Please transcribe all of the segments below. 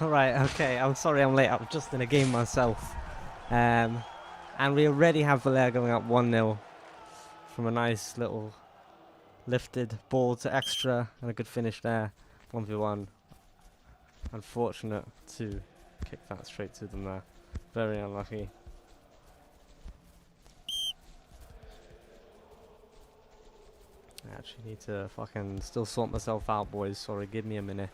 Right, okay, I'm sorry I'm late. I'm just in a game myself. And we already have Volare going up 1-0 from a nice little lifted ball to extra and a good finish there. 1v1. Unfortunate to kick that straight to them there. Very unlucky. I actually need to fucking still sort myself out, boys. Sorry, give me a minute.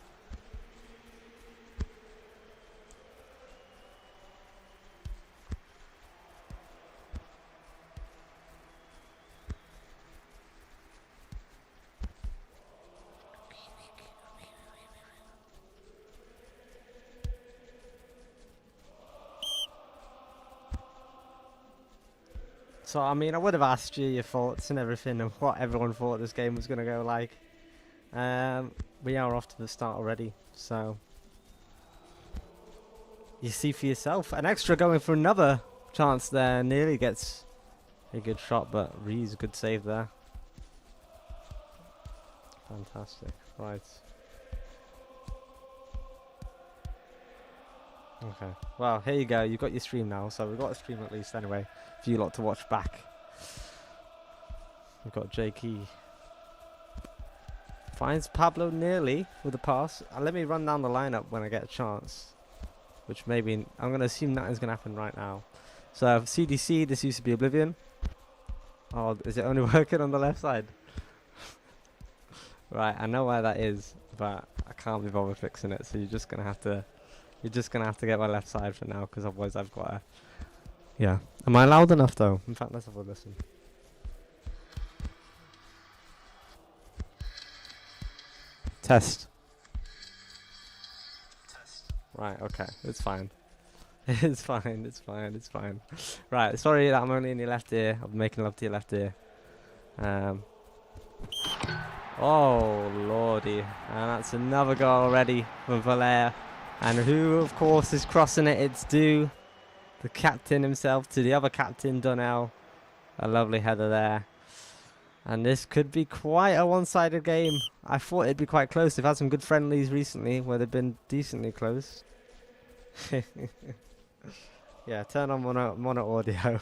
So, I mean, I would have asked you your thoughts and everything and what everyone thought this game was going to go like. We are off to the start already, so you see for yourself. An extra going for another chance there. Nearly gets a good shot, but Ree's good save there. Fantastic. Right. Okay. Well, here you go. You've got your stream now, so we've got a stream at least anyway for you lot to watch back. We've got Jakey. Finds Pablo nearly with a pass. Let me run down the lineup when I get a chance. Which maybe, I'm going to assume that is going to happen right now. So, CDC, this used to be Oblivion. Oh, is it only working on the left side? Right, I know where that is, but I can't be bothered fixing it, so you're just going to have to get my left side for now, because otherwise I've got to... Yeah. Am I loud enough, though? In fact, let's have a listen. Test. Right, okay. It's fine. It's fine, it's fine, it's fine. Right, sorry that I'm only in your left ear. I'm making love to your left ear. Oh, lordy. And that's another goal already for Volare. And who, of course, is crossing it? It's due the captain himself to the other captain, Donnell. A lovely header there. And this could be quite a one-sided game. I thought it'd be quite close. They've had some good friendlies recently where they've been decently close. Yeah, turn on mono audio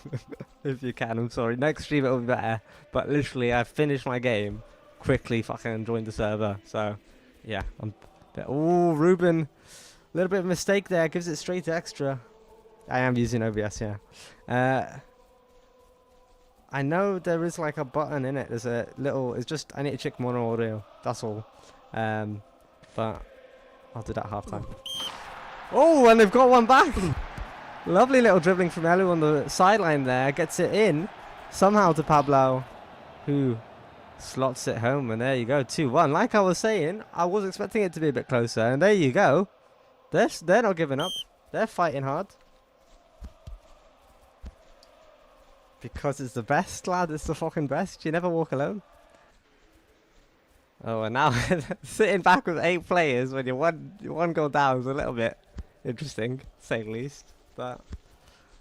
if you can. I'm sorry. Next stream it'll be better. But literally, I finished my game quickly. Fucking joined the server. So, yeah. Oh, Ruben. A little bit of a mistake there. Gives it straight to extra. I am using OBS, yeah. I know there is like a button in it. There's a little... It's just... I need to check mono audio. That's all. But I'll do that half-time. Oh, and they've got one back. Lovely little dribbling from Elu on the sideline there. Gets it in. Somehow to Pablo. Who slots it home. And there you go. 2-1. Like I was saying, I was expecting it to be a bit closer. And there you go. They're not giving up. They're fighting hard. Because it's the best, lad. It's the fucking best. You never walk alone. Oh, and now sitting back with 8 players when you're one goal down is a little bit interesting, to say the least. But,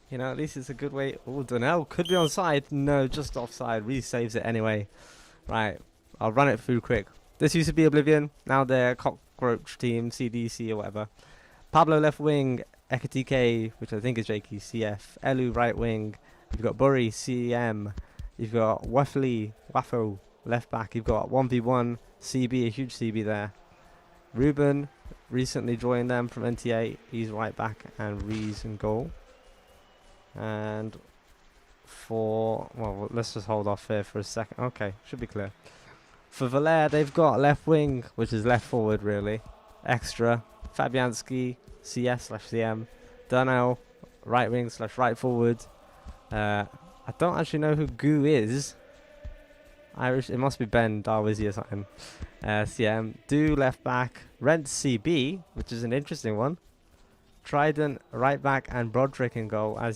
you know, at least it's a good way. Oh, Donnell could be onside. No, just offside. Re-saves it anyway. Right, I'll run it through quick. This used to be Oblivion. Now they're Cockroach Team, CDC or whatever. Pablo left wing, Ekatike, which I think is JK, CF. Elu right wing. You've got Burry, CM. You've got Waffle, left back. You've got 1v1, CB, a huge CB there. Ruben recently joined them from NTA. He's right back, and Rees in goal. And well, let's just hold off here for a second. Okay, should be clear. For Volare, they've got left wing, which is left forward really. Extra. Fabianski, CS/CM. Donnell, right wing / right forward. I don't actually know who Goo is. Irish, it must be Ben Darwizi or something. CM, Do left back, Rent CB, which is an interesting one. Trident right back, and Broderick in goal. I'm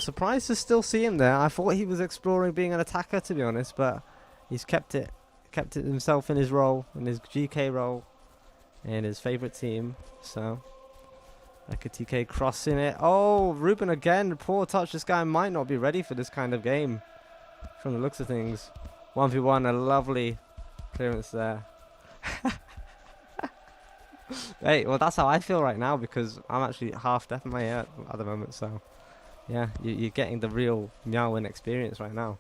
surprised to still see him there. I thought he was exploring being an attacker, to be honest, but he's kept it himself in his role, in his GK role, in his favourite team. So. Ekatike crossing it. Oh, Ruben again. Poor touch. This guy might not be ready for this kind of game from the looks of things. 1v1. A lovely clearance there. Hey, well, that's how I feel right now because I'm actually half deaf in my ear at the moment. So, yeah, you're getting the real meowing experience right now.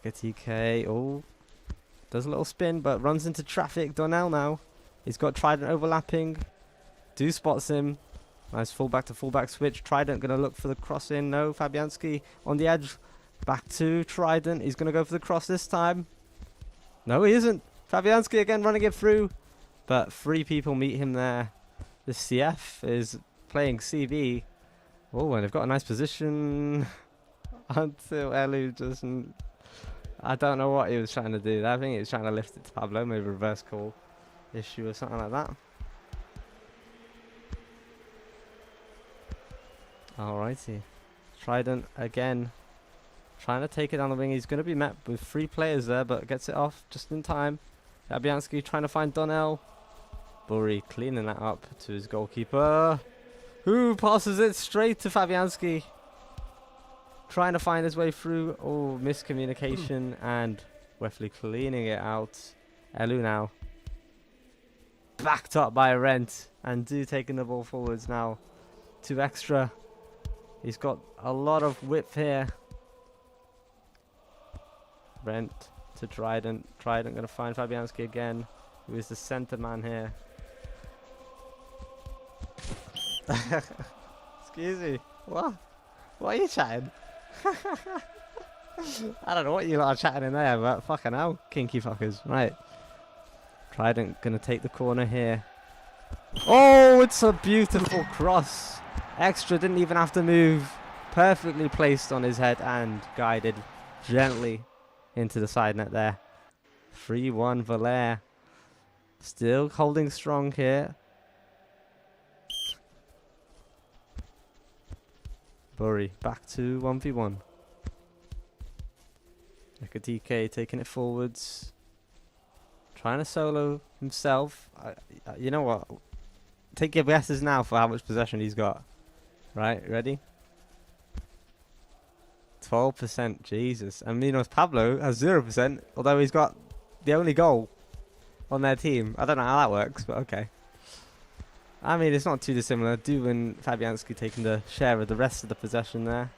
TK, oh, does a little spin, but runs into traffic. Donnell now. He's got Trident overlapping. Do spots him. Nice fullback to fullback switch. Trident going to look for the cross in. No, Fabianski on the edge. Back to Trident. He's going to go for the cross this time. No, he isn't. Fabianski again running it through. But 3 people meet him there. The CF is playing CB. Oh, and they've got a nice position. Until Elu just... I don't know what he was trying to do. I think he was trying to lift it to Pablo. Maybe reverse call issue or something like that. Alrighty. Trident again. Trying to take it down the wing. He's going to be met with 3 players there, but gets it off just in time. Fabianski trying to find Donnell. Burry cleaning that up to his goalkeeper, who passes it straight to Fabianski. Trying to find his way through. Oh, miscommunication, and Wefley cleaning it out. Elu now. Backed up by Rent, and Do taking the ball forwards now. 2 extra. He's got a lot of width here. Rent to Trident. Trident going to find Fabianski again, who is the centre man here. Excuse me. What? What are you chatting? I don't know what you lot are chatting in there, but fucking hell, kinky fuckers. Right. Trident going to take the corner here. Oh, it's a beautiful cross. Extra didn't even have to move. Perfectly placed on his head and guided gently into the side net there. 3-1 Volare. Still holding strong here. Burry back to 1v1. TK taking it forwards. Trying to solo himself. You know what? Take your guesses now for how much possession he's got. Right, ready? 12%, Jesus. And Minos Pablo has 0%, although he's got the only goal on their team. I don't know how that works, but okay. I mean, it's not too dissimilar. Du and Fabianski taking the share of the rest of the possession there.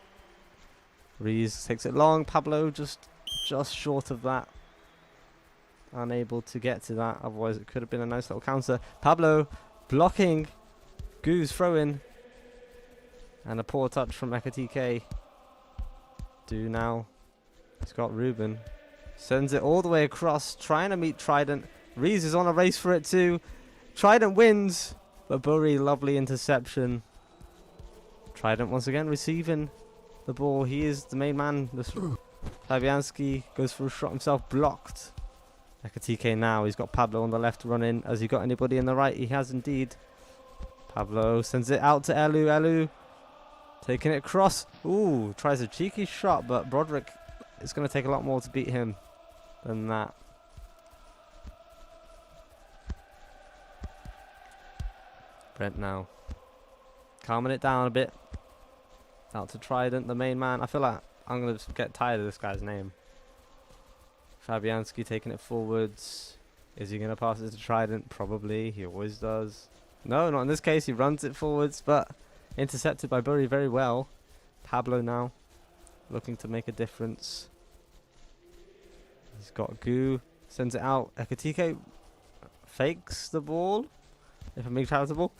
Rees takes it long. Pablo just short of that. Unable to get to that. Otherwise, it could have been a nice little counter. Pablo blocking. Goose throw-in. And a poor touch from TK. Du now. He's got Ruben. Sends it all the way across. Trying to meet Trident. Rees is on a race for it too. Trident wins. But Burry, lovely interception. Trident once again receiving the ball. He is the main man. Fabianski goes for a shot himself, blocked. TK now. He's got Pablo on the left running. Has he got anybody on the right? He has indeed. Pablo sends it out to Elu. Elu taking it across. Ooh, tries a cheeky shot, but Broderick is going to take a lot more to beat him than that. Brent now. Calming it down a bit. Out to Trident, the main man. I feel like I'm going to get tired of this guy's name. Fabianski taking it forwards. Is he going to pass it to Trident? Probably. He always does. No, not in this case. He runs it forwards, but intercepted by Burry very well. Pablo now. Looking to make a difference. He's got Goo. Sends it out. Ekatike fakes the ball. If I'm being charitable.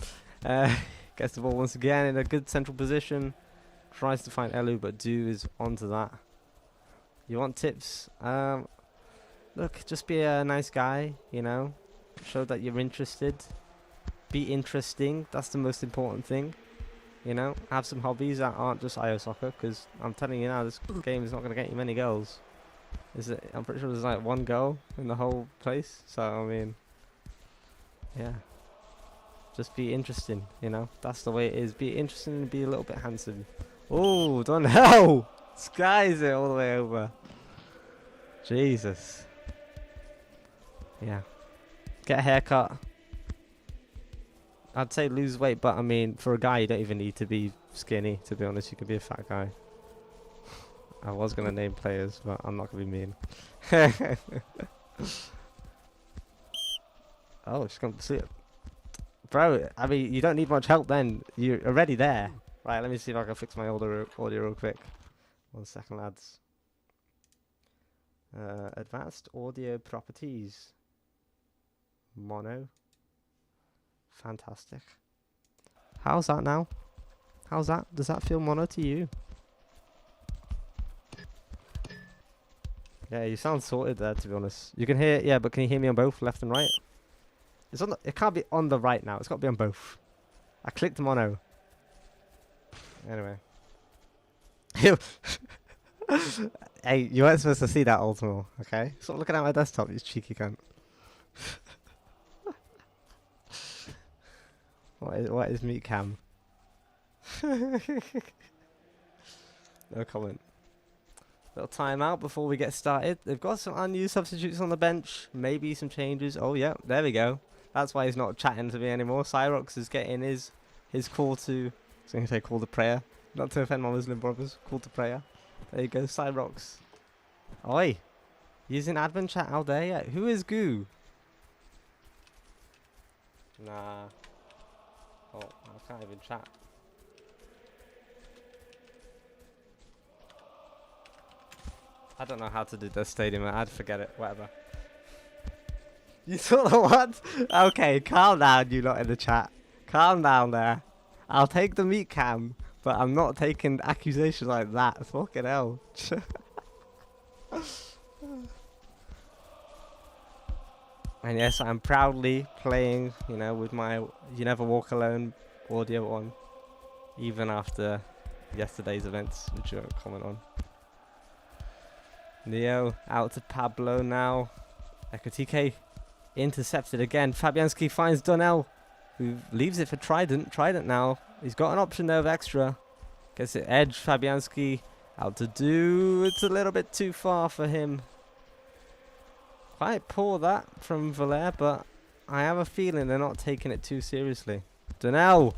Gets the ball once again in a good central position. Tries to find Elu, but Du is onto that. You want tips? Look, just be a nice guy, you know. Show that you're interested. Be interesting. That's the most important thing. You know, have some hobbies that aren't just IOSoccer, because I'm telling you now, this game is not going to get you many goals. I'm pretty sure there's like 1 goal in the whole place. So, I mean, yeah. Just be interesting, you know. That's the way it is. Be interesting and be a little bit handsome. Oh, don't know. Skies it all the way over. Jesus. Yeah. Get a haircut. I'd say lose weight, but I mean, for a guy, you don't even need to be skinny, to be honest. You could be a fat guy. I was going to name players, but I'm not going to be mean. Oh, she's gonna see it. Bro, I mean, you don't need much help then. You're already there. Right, let me see if I can fix my audio real quick. 1 second, lads. Advanced audio properties. Mono. Fantastic. How's that now? How's that? Does that feel mono to you? Yeah, you sound sorted there, to be honest. You can hear, yeah, but can you hear me on both, left and right? It's on. It can't be on the right now. It's got to be on both. I clicked mono. Anyway. Hey, you weren't supposed to see that, Ultimo, okay? Stop looking at my desktop, you cheeky cunt. What is meat cam? No comment. Little timeout before we get started. They've got some unused substitutes on the bench. Maybe some changes. Oh yeah, there we go. That's why he's not chatting to me anymore. Cyrox is getting his call to. I was going to say call to prayer. Not to offend my Muslim brothers. Call to prayer. There you go, Cyrox. Oi, using admin chat out there yet? Who is Goo? Nah. Oh, I can't even chat. I don't know how to do the stadium ad. Forget it. Whatever. You saw the what? Okay, calm down. You lot in the chat. Calm down there. I'll take the meat cam, but I'm not taking accusations like that. Fucking hell. And yes, I'm proudly playing, you know, with my You Never Walk Alone audio on, even after yesterday's events, which you won't comment on. Neo out to Pablo now. Ekatike intercepted again. Fabianski finds Donnell, who leaves it for Trident. Trident now. He's got an option there of extra. Gets it edge. Fabianski out to do. It's a little bit too far for him. Quite poor that from Volare, but I have a feeling they're not taking it too seriously. Donnell.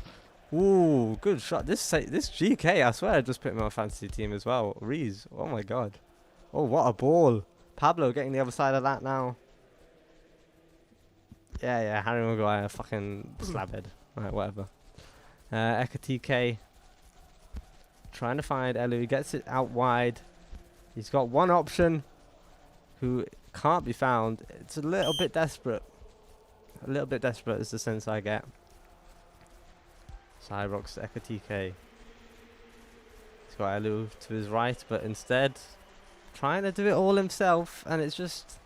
Ooh, good shot. This GK, I swear I just put him on my fantasy team as well. Rees. Oh my god. Oh, what a ball. Pablo getting the other side of that now. Yeah, Harry Maguire, fucking slabhead. Right, whatever. Ekatike trying to find Elu. He gets it out wide. He's got one option who can't be found. It's a little bit desperate. A little bit desperate is the sense I get. Cyrox Ekatike. He's got Elu to his right, but instead trying to do it all himself, and it's just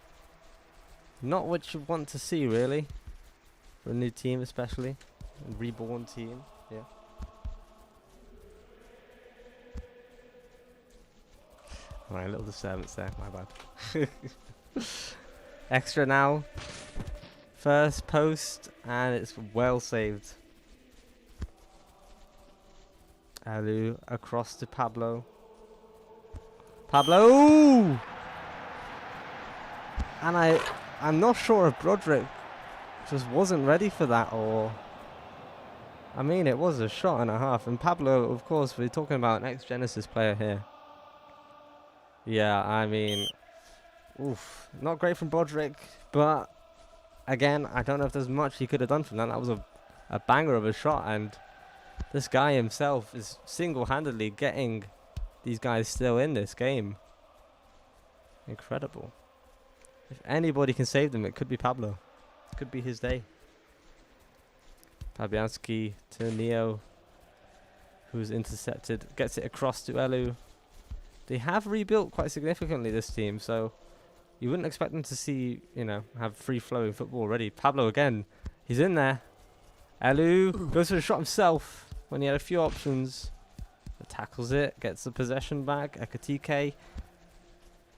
not what you want to see, really, for a new team, especially a reborn team. Yeah. Alright, a little disturbance there, my bad. Extra now. First post, and it's well saved. Alu across to Pablo. Pablo! And I'm not sure if Broderick just wasn't ready for that, or I mean, it was a shot and a half. And Pablo, of course, we're talking about an ex-Genesis player here. Yeah, I mean, oof, not great from Broderick, but again, I don't know if there's much he could have done from that. That was a banger of a shot, and this guy himself is single-handedly getting these guys still in this game. Incredible. If anybody can save them, it could be Pablo. It could be his day. Fabianski to Neo, who's intercepted, gets it across to Elu. They have rebuilt quite significantly, this team, so you wouldn't expect them to see, you know, have free-flowing football already. Pablo again, he's in there. Elu goes for the shot himself when he had a few options. Tackles it, gets the possession back. Ekatike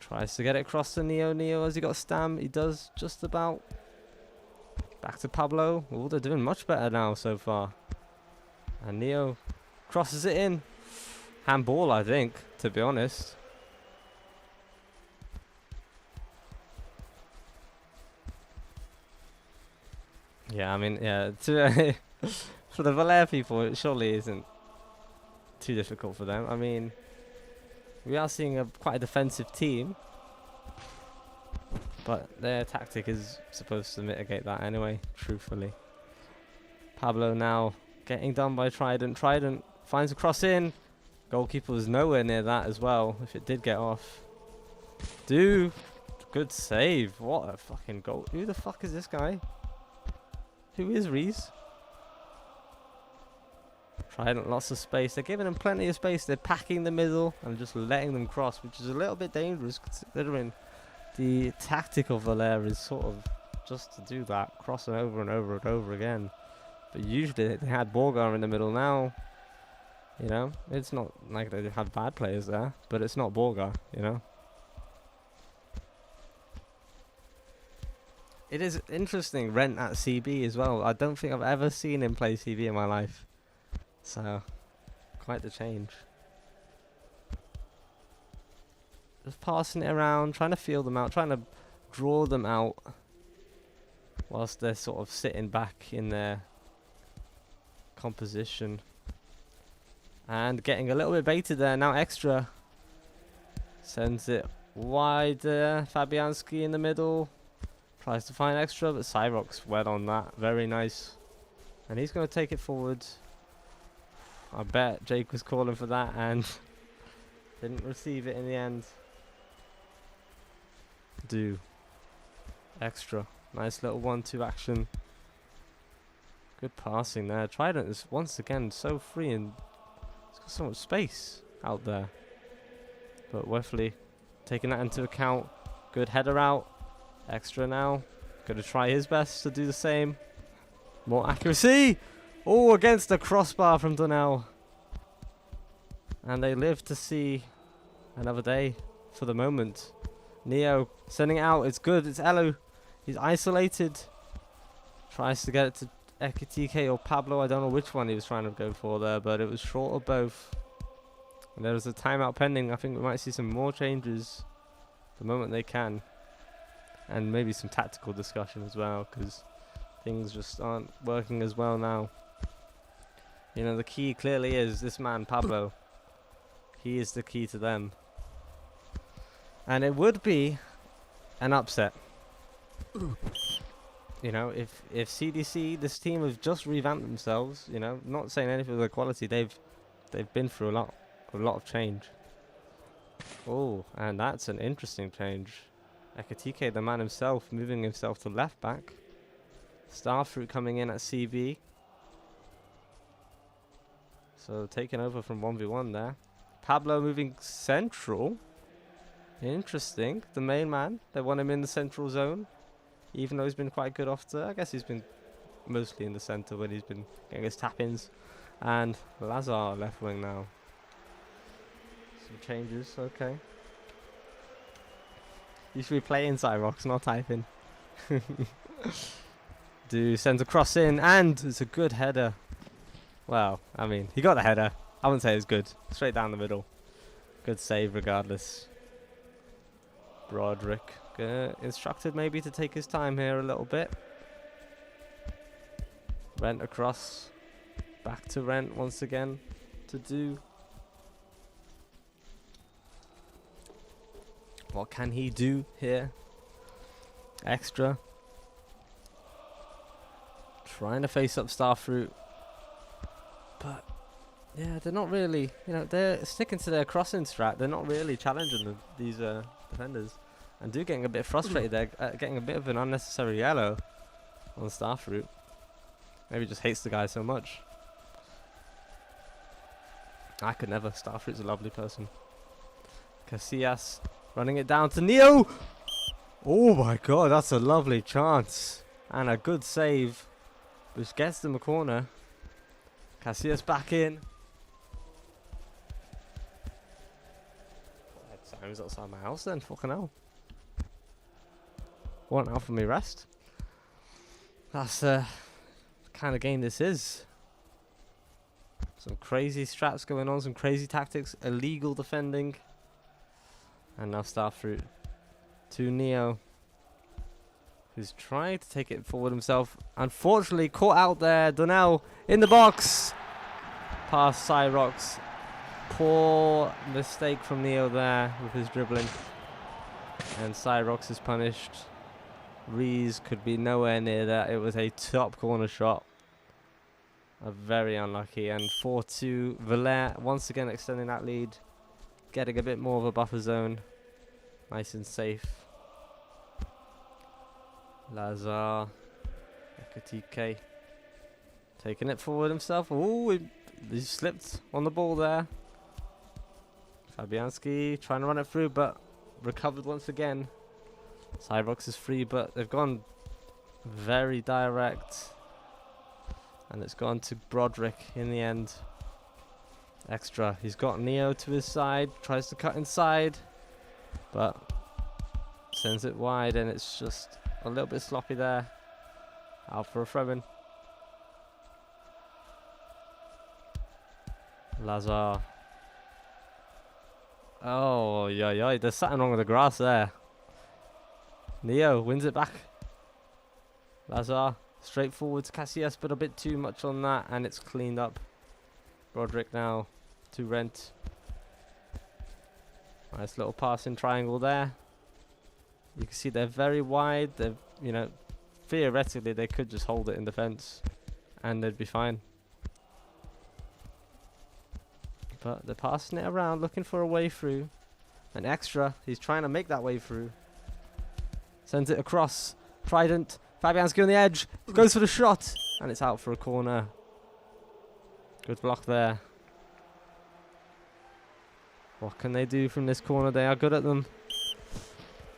tries to get it across to Neo. Neo, has he got Stam? He does just about. Back to Pablo. Oh, they're doing much better now so far. And Neo crosses it in. Handball, I think, to be honest. Yeah, I mean, yeah. For the Volare people, it surely isn't too difficult for them. I mean, we are seeing quite a defensive team. But their tactic is supposed to mitigate that anyway, truthfully. Pablo now getting done by Trident. Trident finds a cross in. Goalkeeper was nowhere near that as well, if it did get off. Good save. What a fucking goal. Who the fuck is this guy? Who is Reese? Trident, lots of space. They're giving them plenty of space. They're packing the middle and just letting them cross, which is a little bit dangerous considering the tactic of Volare is sort of just to do that, crossing over and over and over again. But usually they had Borgar in the middle now. You know, it's not like they have bad players there, but it's not Borgar, you know. It is interesting, Rent at CB as well. I don't think I've ever seen him play CB in my life. So, quite the change. Just passing it around, trying to feel them out, trying to draw them out whilst they're sort of sitting back in their composition. And getting a little bit baited there. Now Extra sends it wide. Fabianski in the middle. Tries to find Extra, but Cyrox went on that. Very nice. And he's going to take it forward. I bet Jake was calling for that and didn't receive it in the end. Extra. Nice little 1-2 action. Good passing there. Trident is once again so free and it's got so much space out there. But Wefley taking that into account. Good header out. Extra now. Going to try his best to do the same. More accuracy. Oh, against the crossbar from Donnell. And they live to see another day for the moment. Neo sending it out. It's good. It's Elo. He's isolated. Tries to get it to Ekitike or Pablo. I don't know which one he was trying to go for there, but it was short of both. And there was a timeout pending. I think we might see some more changes the moment they can. And maybe some tactical discussion as well, because things just aren't working as well now. You know, the key clearly is this man, Pablo. He is the key to them. And it would be an upset. You know, if CDC, this team have just revamped themselves, you know, not saying anything of their quality, they've been through a lot of change. Oh, and that's an interesting change. Ekitike, the man himself, moving himself to left back. Starfruit coming in at CB. So taking over from 1v1 there. Pablo moving central. Interesting. The main man. They want him in the central zone. Even though he's been quite good off I guess he's been mostly in the centre when he's been getting his tap-ins. And Lazar left wing now. Some changes, okay. You should be playing Cyrox, not typing. Sends a cross in, and it's a good header. Well, I mean, he got the header. I wouldn't say it was good. Straight down the middle. Good save regardless. Broderick instructed maybe to take his time here a little bit. Rent across. Back to Rent once again to do. What can he do here? Extra. Trying to face up Starfruit. But, yeah, they're not really, you know, they're sticking to their crossing strat. They're not really challenging these defenders. And getting a bit frustrated there, getting a bit of an unnecessary yellow on Starfruit. Maybe just hates the guy so much. I could never. Starfruit's a lovely person. Casillas running it down to Neo. Oh my god, that's a lovely chance. And a good save, which gets them a corner. Casillas back in. I was outside my house then, fucking hell. Want out for me rest. That's the kind of game this is. Some crazy straps going on, some crazy tactics, illegal defending. And now Starfruit to Neo, who's trying to take it forward himself. Unfortunately, caught out there. Donnell in the box. Past Cyrox. Poor mistake from Neo there with his dribbling. And Cyrox is punished. Rees could be nowhere near that. It was a top corner shot. Very unlucky. And 4-2. Volare once again extending that lead. Getting a bit more of a buffer zone. Nice and safe. Lazar. Ekatike. Taking it forward himself. Ooh, he slipped on the ball there. Fabianski trying to run it through, but recovered once again. Cyrox is free, but they've gone very direct. And it's gone to Broderick in the end. Extra. He's got Neo to his side. Tries to cut inside. But sends it wide, and it's just a little bit sloppy there. Out for a throw-in. Lazar. Oh, yeah. There's something wrong with the grass there. Neo wins it back. Lazar. Straight forward to Casillas, but a bit too much on that, and it's cleaned up. Broderick now to Rent. Nice little passing triangle there. You can see they're very wide. They're, you know, theoretically they could just hold it in defense and they'd be fine. But they're passing it around, looking for a way through. An extra. He's trying to make that way through. Sends it across. Trident. Fabianski on the edge. Goes for the shot. And it's out for a corner. Good block there. What can they do from this corner? They are good at them.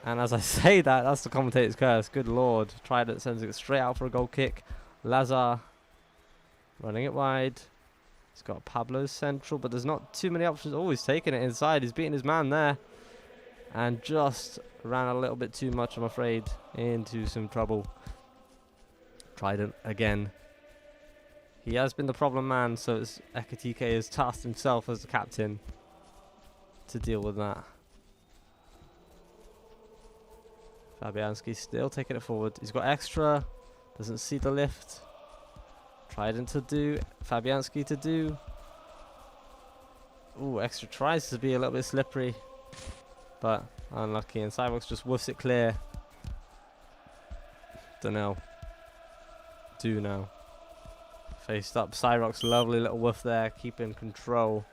And as I say that, that's the commentator's curse. Good lord. Trident sends it straight out for a goal kick. Lazar running it wide. He's got Pablo's central, but there's not too many options. Oh, he's taking it inside. He's beating his man there. And just ran a little bit too much, I'm afraid, into some trouble. Trident again. He has been the problem man, so it's Ekatike has tasked himself as the captain to deal with that. Fabianski still taking it forward. He's got extra. Doesn't see the lift. Trident to do. Fabianski to do. Ooh, extra tries to be a little bit slippery. But unlucky. And Cyrox just woofs it clear. Do know. Faced up. Cyrox, lovely little woof there. Keeping control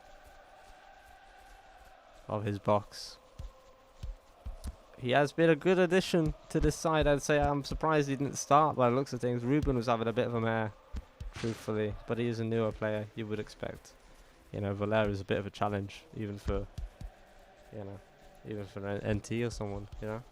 of his box. He has been a good addition to this side, I'd say. I'm surprised he didn't start by the looks of things. Ruben was having a bit of a mare, truthfully. But he is a newer player, you would expect. You know, Volare is a bit of a challenge, even for, you know, even for an NT or someone, you know.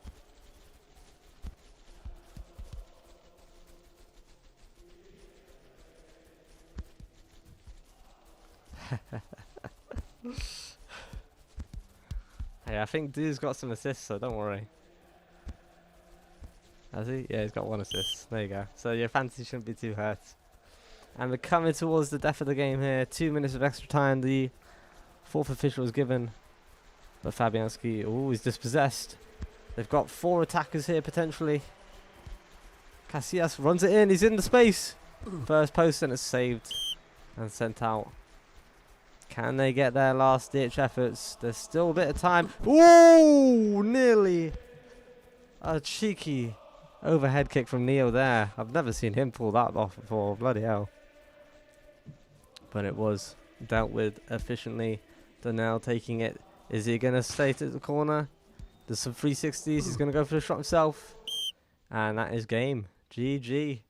Hey, I think Dude's got some assists, so don't worry. Has he? Yeah, he's got 1 assist. There you go. So your fantasy shouldn't be too hurt. And we're coming towards the death of the game here. 2 minutes of extra time. The 4th official is given. But Fabianski, oh, he's dispossessed. They've got 4 attackers here, potentially. Casillas runs it in. He's in the space. First post, and it's saved. And sent out. Can they get their last ditch efforts? There's still a bit of time. Ooh, nearly a cheeky overhead kick from Neo there. I've never seen him pull that off before. Bloody hell. But it was dealt with efficiently. Donnell taking it. Is he going to stay to the corner? There's some 360s. He's going to go for the shot himself. And that is game. GG.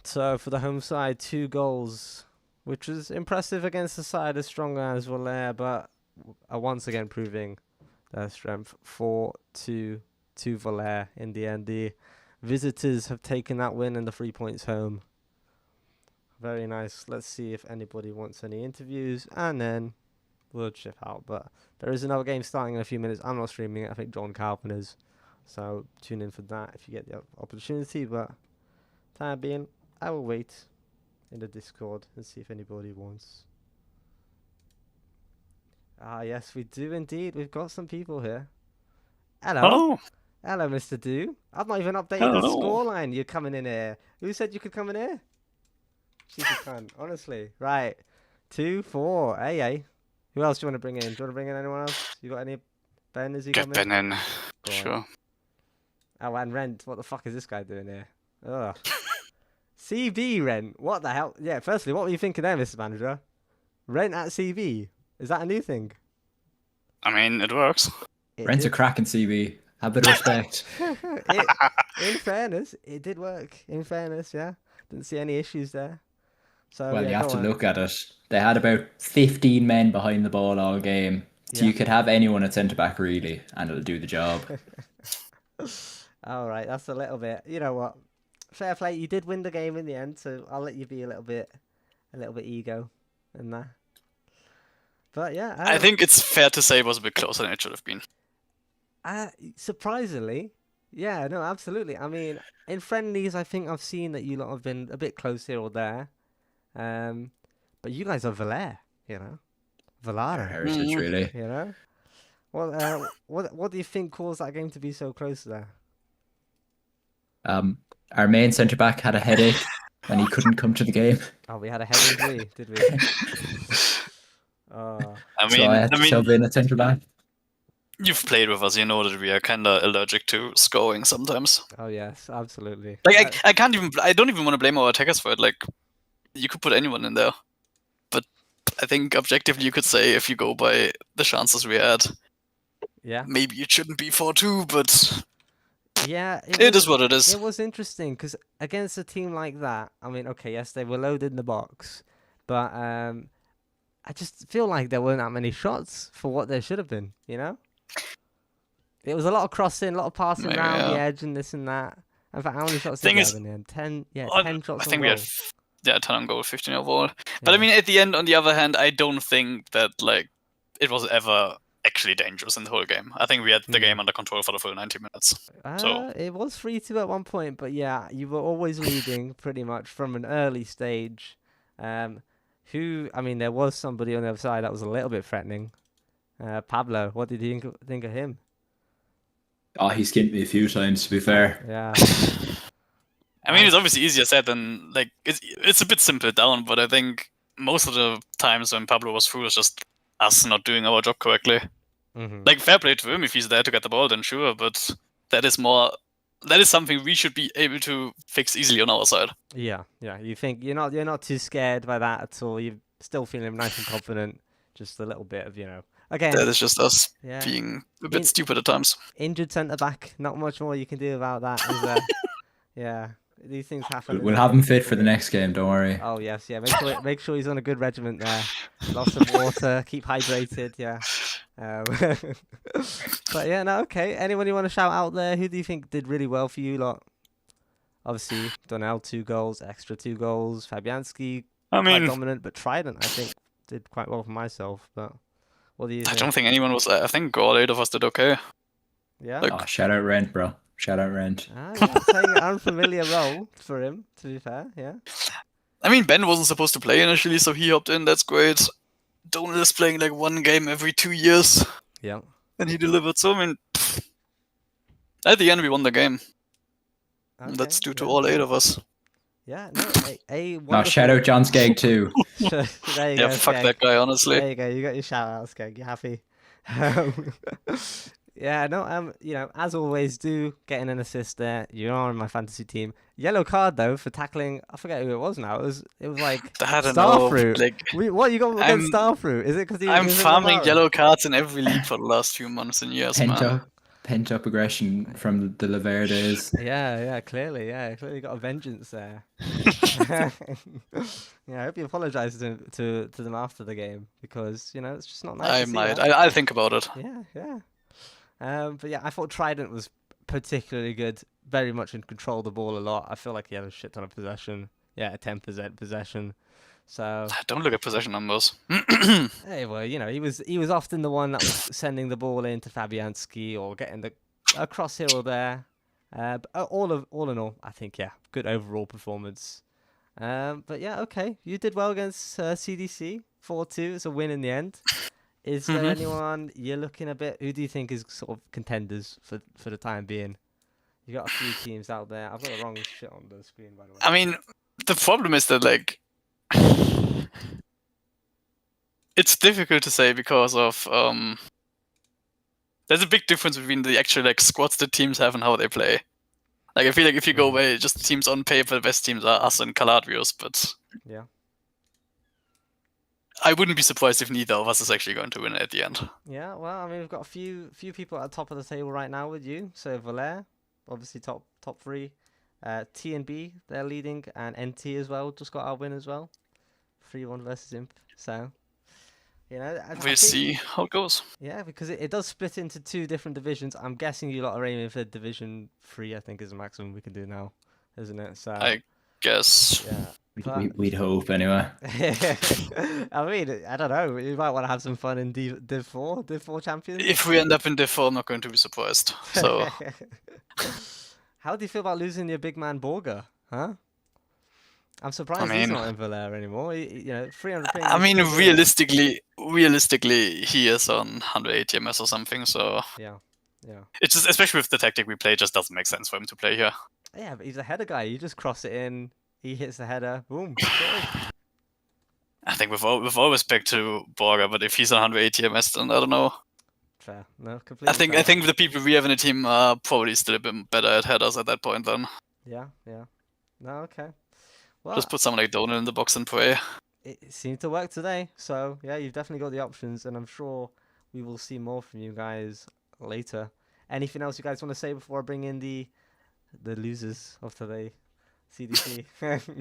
So for the home side, 2 goals. Which was impressive against a side as strong as Volare, but are once again proving their strength. 4-2 to Volare in the end. The visitors have taken that win and the 3 points home. Very nice. Let's see if anybody wants any interviews, and then we'll chip out. But there is another game starting in a few minutes. I'm not streaming it. I think John Calvin is. So tune in for that if you get the opportunity. But time being, I will wait in the Discord and see if anybody wants. Ah, yes, we do indeed. We've got some people here. Hello. Hello, Mr. Do. I've not even updated the scoreline. You're coming in here. Who said you could come in here? Cheeky cunt, honestly. Right. 2-4. Hey. Who else do you want to bring in? Do you want to bring in anyone else? You got any? Ben, is he coming? Get Ben in. Sure. Oh, and Rent. What the fuck is this guy doing here? Ugh. CB Rent. What the hell? Yeah. Firstly, what were you thinking there, Mr. Manager? Rent at CB. Is that a new thing? I mean, it works. Rent's a cracking CB. Have a bit of respect. In fairness, it did work. In fairness, yeah. Didn't see any issues there. So Well, yeah, you have go to on. look at it. They had about 15 men behind the ball all game. So Yeah. you could have anyone at centre back really, and it'll do the job. All right, that's a little bit. You know what? Fair play. You did win the game in the end, so I'll let you be a little bit ego in that. But yeah, I think it's fair to say it was a bit closer than it should have been. surprisingly, yeah, no, absolutely. I mean, in friendlies, I think I've seen that you lot have been a bit close here or there. But you guys are Volare, you know, Our Volare, heritage, really. you know. What do you think caused that game to be so close there? Our main centre back had a headache and he couldn't come to the game. Oh, we had a head injury, did we? Oh, So I had to sub in a centre back. You've played with us, you know that we are kind of allergic to scoring sometimes. oh yes, absolutely. Like, I don't even want to blame our attackers for it. Like, you could put anyone in there. But I think objectively you could say, if you go by the chances we had, Yeah. maybe it shouldn't be 4-2, but Yeah, it is what it is. It was interesting because against a team like that, I mean, okay, yes, they were loaded in the box, but I just feel like there weren't that many shots for what there should have been. You know, it was a lot of crossing, a lot of passing around the edge and this and that. In fact, how many shots did we have in the end? 10, yeah, 10 shots. I think we had 10 on goal, 15 overall. But Yeah. I mean, at the end, on the other hand, I don't think that like it was ever actually dangerous in the whole game. I think we had the game under control for the full 90 minutes. So It was 3-2 at one point, but yeah, you were always leading pretty much from an early stage. I mean, there was somebody on the other side that was a little bit threatening. Pablo, what did you think of him? Oh, he skinned me a few times, to be fair. Yeah. I mean, it's obviously easier said than like it's a bit simple down, but I think most of the times when Pablo was through, it's just us not doing our job correctly. Mm-hmm. Like, fair play to him if he's there to get the ball, then sure, but that is something we should be able to fix easily on our side. Yeah. You think you're not too scared by that at all. You're still feeling nice and confident. Just a little bit of, again. That is just us being a bit stupid at times. Injured centre back. Not much more you can do about that, is there? Yeah. These things happen. We'll have him fit for the next game, don't worry. Oh yes, yeah. Make sure he's on a good regiment there. Lots of water, keep hydrated. Yeah. But yeah, no, okay. Anyone you want to shout out there? Who do you think did really well for you lot? Obviously, Donnell 2 goals, Extra 2 goals. Fabianski quite dominant, but Trident I think did quite well for myself. But what do you think? I don't think anyone was. I think all 8 of us did okay. Yeah. Oh, shout out Rent, bro. Shout out Rent. Yeah, playing an unfamiliar role for him, to be fair, yeah. I mean, Ben wasn't supposed to play initially, so he hopped in. That's great. Donald is playing like 1 game every 2 years. Yeah. And he delivered. So, I mean, at the end, we won the game. Okay, That's due to all 8 of us. Yeah, no, No, shout out John Skegg too. There you go, fuck Skegg. that guy, honestly. There you go. You got your shout out, Skegg. You're happy. Yeah, no, as always, do getting an assist there. You are on my fantasy team. Yellow card though for tackling. I forget who it was now. It was like Starfruit. Like, what you got against Starfruit? Is it because I'm farming yellow cards in every league for the last few months and years, man. Pent up aggression from the Lever days. Yeah, clearly got a vengeance there. Yeah, I hope you apologise to them after the game because it's just not nice. I might. I'll think about it. Yeah. But yeah, I thought Trident was particularly good. Very much in control of the ball a lot. I feel like he had a shit ton of possession. Yeah, a 10% possession. So don't look at possession numbers. Hey, well, he was often the one that was sending the ball into Fabianski or getting a cross here or there. But all in all, I think good overall performance. But yeah, okay, you did well against CDC 4-2. It's a win in the end. Is there anyone you're looking a bit? Who do you think is sort of contenders for the time being? You got a few teams out there. I've got the wrong shit on the screen, by the way. I mean, the problem is that like it's difficult to say because of there's a big difference between the actual like squads the teams have and how they play. Like I feel like if you go away, just the teams on paper, the best teams are us and Calabrios, but Yeah. I wouldn't be surprised if neither of us is actually going to win at the end. Yeah, well, I mean, we've got a few people at the top of the table right now with you. So Volare, obviously top 3. T and B, they're leading, and NT as well, just got our win as well. 3-1 versus Imp. So, you know, I We'll think, see how it goes. yeah, because it does split into 2 different divisions. I'm guessing you lot are aiming for Division 3, I think is the maximum we can do now, isn't it? So I guess. yeah. We'd hope anyway. I mean, I don't know. You might want to have some fun in Div 4 champions. If we end up in Div 4, I'm not going to be surprised. So how do you feel about losing your big man Borger? Huh? I'm surprised he's not in Volare anymore. You know, 300 ping. I mean, realistically, he is on 180 MS or something. So yeah. It's just, especially with the tactic we play, it just doesn't make sense for him to play here. Yeah, but he's a header guy. You just cross it in. He hits the header. Boom. I think we've all respect to Borger, but if he's on 180 MS, then I don't know. Fair. No, completely. I think the people we have in the team are probably still a bit better at headers at that point. Then Yeah. No, okay. Well, just put someone like Donald in the box and pray. It seemed to work today. So yeah, you've definitely got the options, and I'm sure we will see more from you guys later. Anything else you guys want to say before I bring in the losers of today? CDC.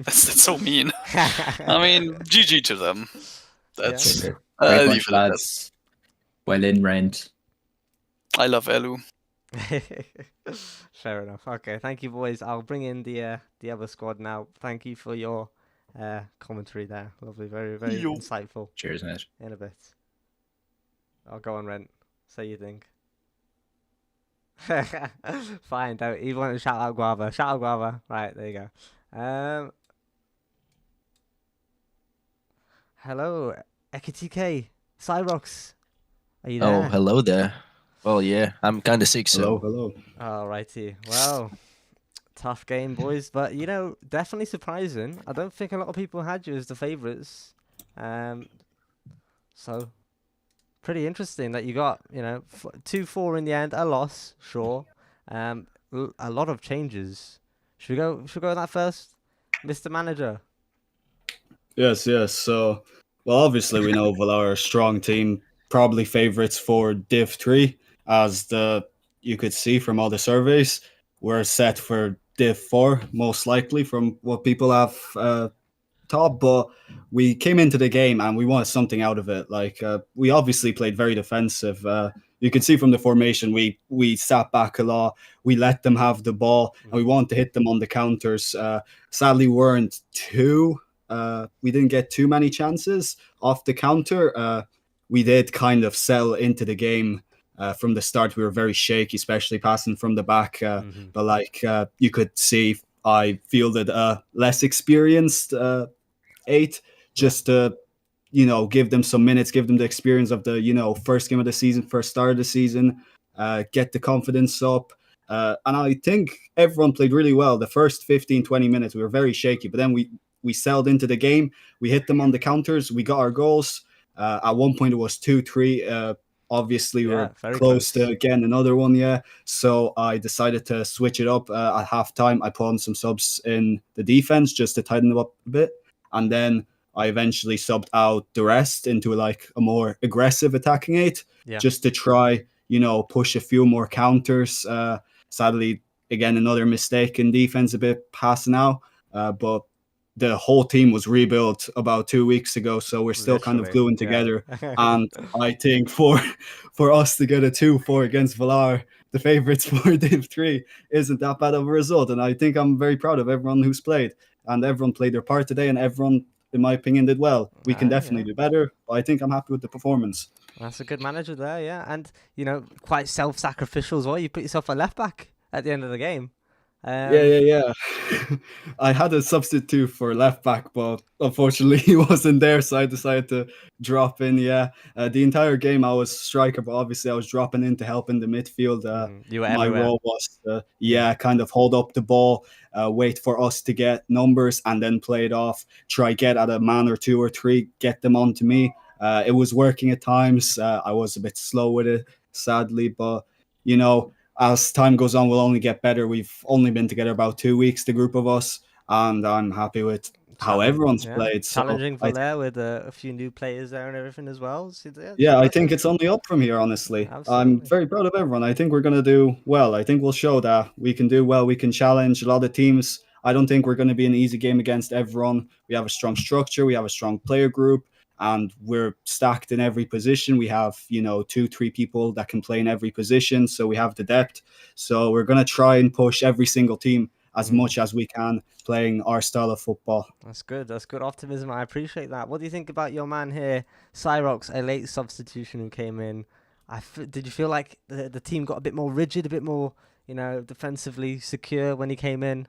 That's so mean. I mean, GG to them. That's Great leave bunch, it at that. lads. Well in rent. I love Elu. Fair enough. Okay, thank you, boys. I'll bring in the other squad now. Thank you for your commentary there. Lovely, very insightful. Cheers, mate. In a bit. I'll go on Rent. Say you think. Fine, don't you want to shout out Guava. Shout out Guava. Right, there you go. Hello, Ekitike, Cyrox. Are you there? Oh, hello there. Well, yeah, I'm kind of sick, so. Hello. Alrighty. Well, tough game, boys. But, you know, definitely surprising. I don't think a lot of people had you as the favourites. So, pretty interesting that you got, you know, 2-4 in the end. A loss, sure. A lot of changes. Should we go with that first? Mr. Manager. Yes. So, well, obviously we know Volare are a strong team, probably favourites for Div 3, as you could see from all the surveys. We're set for Div 4, most likely, from what people have thought. But we came into the game and we wanted something out of it. Like, we obviously played very defensive. You can see from the formation, we sat back a lot. We let them have the ball, and we wanted to hit them on the counters. Sadly, we didn't get too many chances off the counter. We did kind of settle into the game from the start. We were very shaky, especially passing from the back. But like you could see, I fielded a less experienced 8 just to, give them some minutes, give them the experience of the, first game of the season, first start of the season, get the confidence up. And I think everyone played really well. The first 15, 20 minutes, we were very shaky, but then we settled into the game. We hit them on the counters. We got our goals. At one point, it was 2-3. Obviously, we're close to getting another one, yeah. So I decided to switch it up at halftime. I put on some subs in the defense just to tighten them up a bit. And then I eventually subbed out the rest into like a more aggressive attacking 8, just to try, push a few more counters. Sadly, again, another mistake in defense, a bit passing out. But the whole team was rebuilt about 2 weeks ago, so we're still kind of gluing together. And I think for us to get a 2-4 against Volare, the favourites for Div 3, isn't that bad of a result. And I think I'm very proud of everyone who's played. And everyone played their part today, and everyone, in my opinion, did well. We can definitely do better, but I think I'm happy with the performance. That's a good manager there, yeah. And, quite self-sacrificial as well. You put yourself at left back at the end of the game. Yeah. I had a substitute for left back, but unfortunately he wasn't there, so I decided to drop in. The entire game I was striker, but obviously I was dropping in to help in the midfield. You were my everywhere. role was kind of hold up the ball, wait for us to get numbers, and then play it off. Try get at a man or 2 or 3, get them onto me. It was working at times. I was a bit slow with it. sadly. But, you know, as time goes on, we'll only get better. We've only been together about 2 weeks, the group of us, and I'm happy with how everyone's played. So Challenging Volare with a few new players there and everything as well. So, yeah, I think it's only up from here, honestly. I'm Absolutely. very proud of everyone. I think we're going to do well. I think we'll show that we can do well. We can challenge a lot of teams. I don't think we're going to be an easy game against everyone. We have a strong structure. We have a strong player group, and we're stacked in every position. We have, you know, 2-3 people that can play in every position. So we have the depth. So we're going to try and push every single team as much as we can, playing our style of football. That's good. That's good optimism. I appreciate that. What do you think about your man here, Cyrox, a late substitution who came in? Did you feel like the team got a bit more rigid, a bit more, you know, defensively secure when he came in?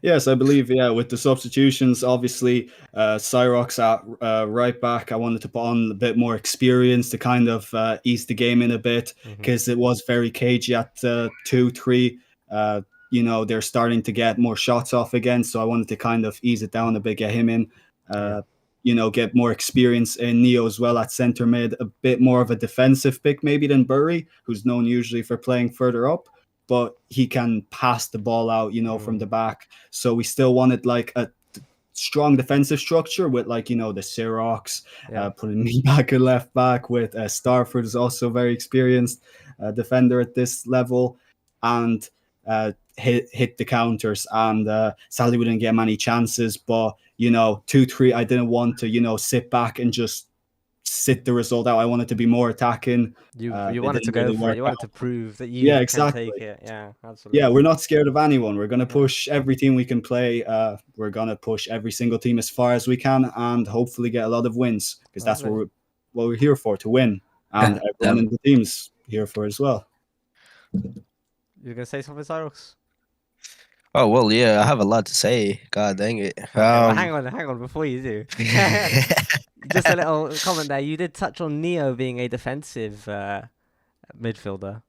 Yes, I believe, yeah, with the substitutions, obviously, Cyrox at right back, I wanted to put on a bit more experience to kind of ease the game in a bit, because it was very cagey at 2-3. You know, they're starting to get more shots off again, so I wanted to kind of ease it down a bit, get him in, you know, get more experience in Neo as well at centre mid, a bit more of a defensive pick maybe than Burry, who's known usually for playing further up, but he can pass the ball out, you know, from the back. So we still wanted like a strong defensive structure with, like, you know, the Sirox, putting me back at left back with Starford is also very experienced defender at this level, and hit the counters. And sadly we didn't get many chances, but, you know, 2-3, I didn't want to, you know, sit back and just sit the result out. I wanted to be more attacking. You wanted to go for it. You wanted to prove that you can take it. Yeah, absolutely. Yeah, we're not scared of anyone. We're going to push every team we can play. We're going to push every single team as far as we can, and hopefully get a lot of wins, because that's what we're here for, to win. And everyone in the team's here for it as well. You're going to say something, Cyrox? Oh, well, yeah, I have a lot to say. God dang it. Well, hang on, before you do. Just a little comment there. You did touch on Neo being a defensive midfielder.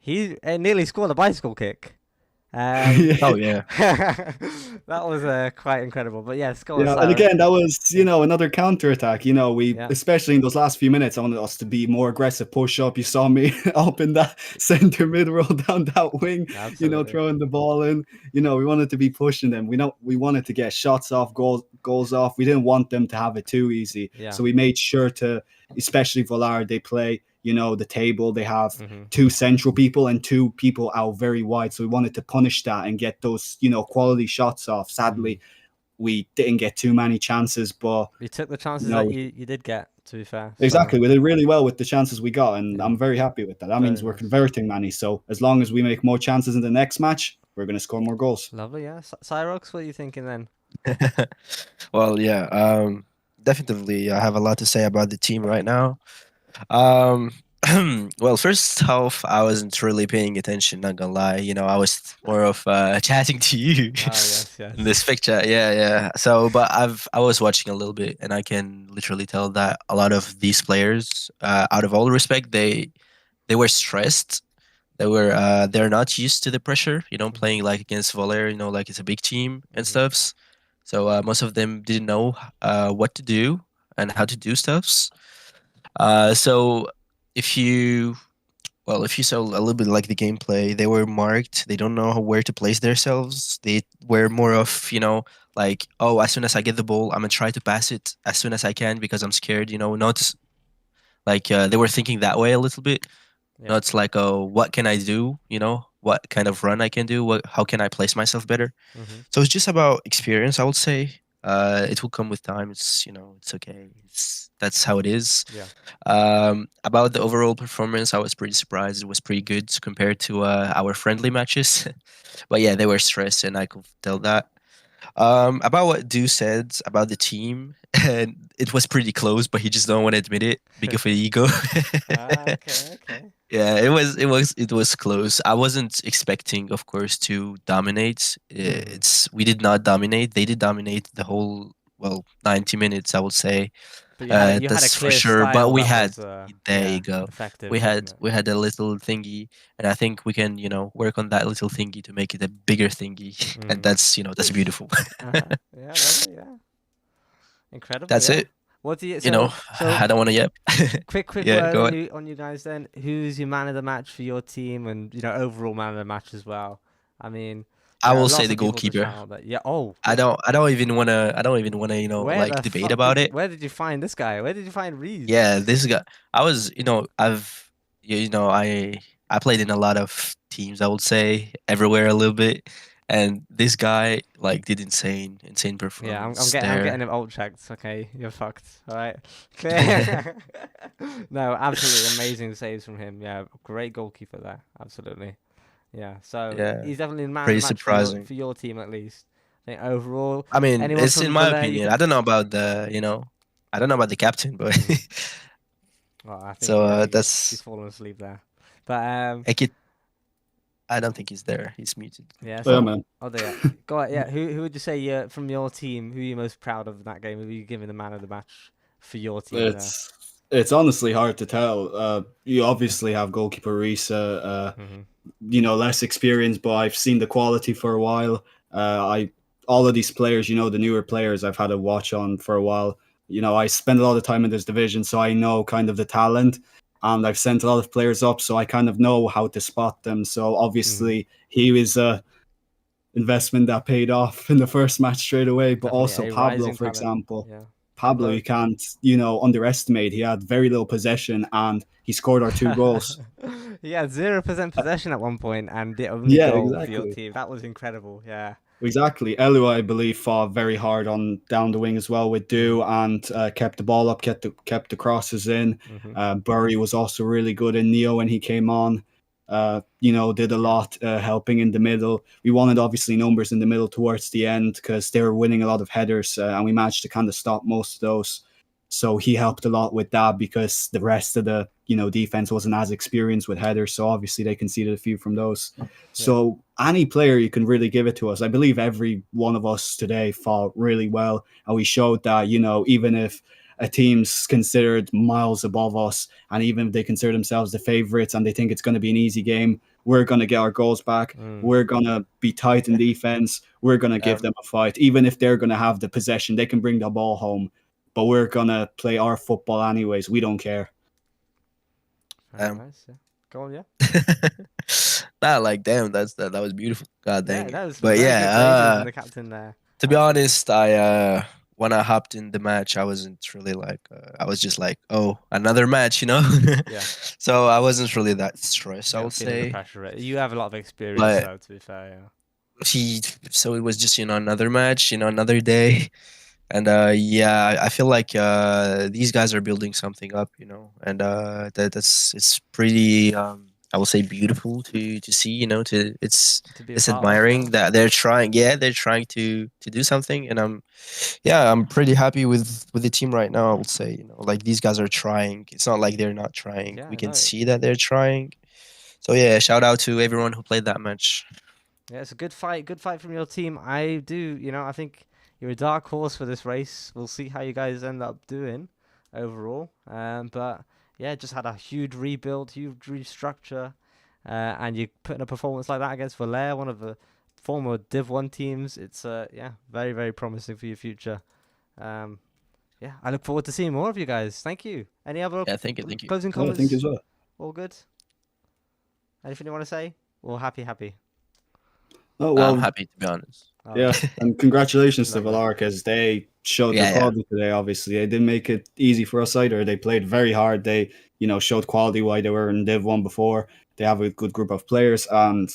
He nearly scored a bicycle kick. Oh, yeah. That was quite incredible. But yes, go on. Yeah, and again, that was, you know, another counter attack. You know, especially in those last few minutes, I wanted us to be more aggressive, push up. You saw me up in that center mid, roll down that wing, you know, throwing the ball in. You know, we wanted to be pushing them. We wanted to get shots off, goals off. We didn't want them to have it too easy. So we made sure to, especially Volare, they play, you know, the table. They have 2 central people and 2 people out very wide. So we wanted to punish that and get those, you know, quality shots off. Sadly, we didn't get too many chances, but you took the chances that you did get, to be fair. Exactly. We did really well with the chances we got, and I'm very happy with that. That means we're converting many. So as long as we make more chances in the next match, we're going to score more goals. Lovely, yeah. Cyrox, what are you thinking then? Well, yeah, definitely I have a lot to say about the team right now. Well, first half, I wasn't really paying attention, not gonna lie. You know, I was more of chatting to you in this picture. Yeah. So, but I was watching a little bit, and I can literally tell that a lot of these players, out of all respect, they were stressed. They're not used to the pressure, you know, playing like against Volare, you know, like it's a big team and stuffs. So most of them didn't know what to do and how to do stuffs. So if you saw a little bit like the gameplay, they were marked. They don't know where to place themselves. They were more of, you know, like, oh, as soon as I get the ball, I'm gonna try to pass it as soon as I can because I'm scared. You know, not like they were thinking that way a little bit. Not like, oh, what can I do? You know, what kind of run I can do? How can I place myself better? So it's just about experience, I would say. It will come with time. It's, you know, it's okay. That's how it is. About the overall performance, I was pretty surprised. It was pretty good compared to our friendly matches. But yeah, they were stressed, and I could tell that. About what Du said about the team, and it was pretty close, but he just don't want to admit it because of the ego. Okay. Yeah, it was close. I wasn't expecting, of course, to dominate. We did not dominate. They did dominate the whole 90 minutes, I would say. But you had that's a clear for sure. But we had there you go. Effective, We had a little thingy, and I think we can, you know, work on that little thingy to make it a bigger thingy, and that's, you know, that's beautiful. Yeah, lovely, yeah. Incredible. That's it. What do you? you know, So I don't want to yep. quick Yeah, word go on ahead. you guys then. Who's your man of the match for your team, and overall man of the match as well? I mean, I will say lots the of people on the goalkeeper. channel that yeah. Oh, I don't even wanna, where like the debate fuck about it. where did you find this guy? Where did you find Reese? Yeah, this guy. I was, I played in a lot of teams. I would say everywhere a little bit, and this guy like did insane Yeah, performance I'm getting there. him ult checked. Okay, you're fucked. All right, clear. No, absolutely amazing saves from him. Yeah, great goalkeeper there. Absolutely. Yeah, so Yeah, he's definitely the man of the pretty match surprising. for your team at least. I think overall, I mean, anyone it's in from my Valère you opinion. could. I don't know about I don't know about the captain, but Well, I think so he's that's fallen asleep there. But I don't think he's there. He's muted. yeah. Oh, yeah, So man. oh, there. Go on, yeah. Who would you say from your team? Who are you most proud of in that game? Who are you giving the man of the match for your team there? It's honestly hard to tell. You obviously have goalkeeper Risa, less experience, but I've seen the quality for a while. I all of these players, the newer players, I've had a watch on for a while. I spend a lot of time in this division, so I know kind of the talent, and I've sent a lot of players up, so I kind of know how to spot them. So obviously, he was a investment that paid off in the first match straight away. But Definitely also a Pablo, rising for talent. example. Yeah. Pablo, you can't, underestimate. He had very little possession and he scored our 2 goals. He had 0% possession at one point and the only Yeah, goal for your exactly. team. That was incredible. Yeah. Exactly. Elua, I believe, fought very hard on down the wing as well with Do and kept the ball up, kept the crosses in. Burry was also really good in Neo when he came on. Did a lot helping in the middle. We wanted obviously numbers in the middle towards the end because they were winning a lot of headers and we managed to kind of stop most of those. So he helped a lot with that because the rest of the defense wasn't as experienced with headers. So obviously they conceded a few from those. So any player you can really give it to us. I believe every one of us today fought really well, and we showed that even if a team's considered miles above us, and even if they consider themselves the favorites and they think it's going to be an easy game, we're going to get our goals back. We're going to be tight in defense. We're going to give them a fight, even if they're going to have the possession. They can bring the ball home, but we're going to play our football anyways. We don't care. Very nice. Yeah. Go on, yeah. Not like damn, that was beautiful. God dang That it. was But very good praises from yeah, the captain there. to be honest, I when I hopped in the match, I wasn't really like I was just like, oh, another match, Yeah. So I wasn't really that stressed, I Yeah, would feeling the say. pressure. Right? You have a lot of experience, But though. To be fair, yeah. so it was just another match, another day. And yeah, I feel like these guys are building something up, and it's pretty I will say beautiful to see, To be a it's part of, admiring yeah. that they're trying to do something, and I'm pretty happy with the team right now. I would say, like these guys are trying. It's not like they're not trying. Yeah, We can no. see that they're trying. So yeah, shout out to everyone who played that match. Yeah, it's a good fight from your team. I do, I think you're a dark horse for this race. We'll see how you guys end up doing overall. But yeah, just had a huge rebuild, huge restructure, and you put in a performance like that against Volare, one of the former Div 1 teams. It's very, very promising for your future. Yeah, I look forward to seeing more of you guys. Thank you. Any other Yeah, thank you. closing I comments? think as well. All good? Anything you want to say? Or happy? Oh, I'm well, happy to be honest. yeah, and congratulations to Love that. Volare because they showed their Yeah, yeah. quality today. Obviously, they didn't make it easy for us either. They played very hard. They, showed quality why they were in Div 1 before. They have a good group of players, and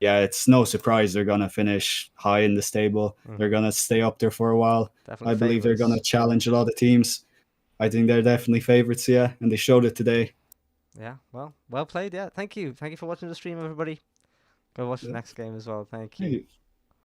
yeah, it's no surprise they're gonna finish high in the stable. They're gonna stay up there for a while. Definitely I believe they're gonna favourites. challenge a lot of teams. I think they're definitely favorites, yeah, and they showed it today. Yeah, well played. Yeah, thank you for watching the stream, everybody. Go watch the Yeah. next game as well. Thank Thank you. you.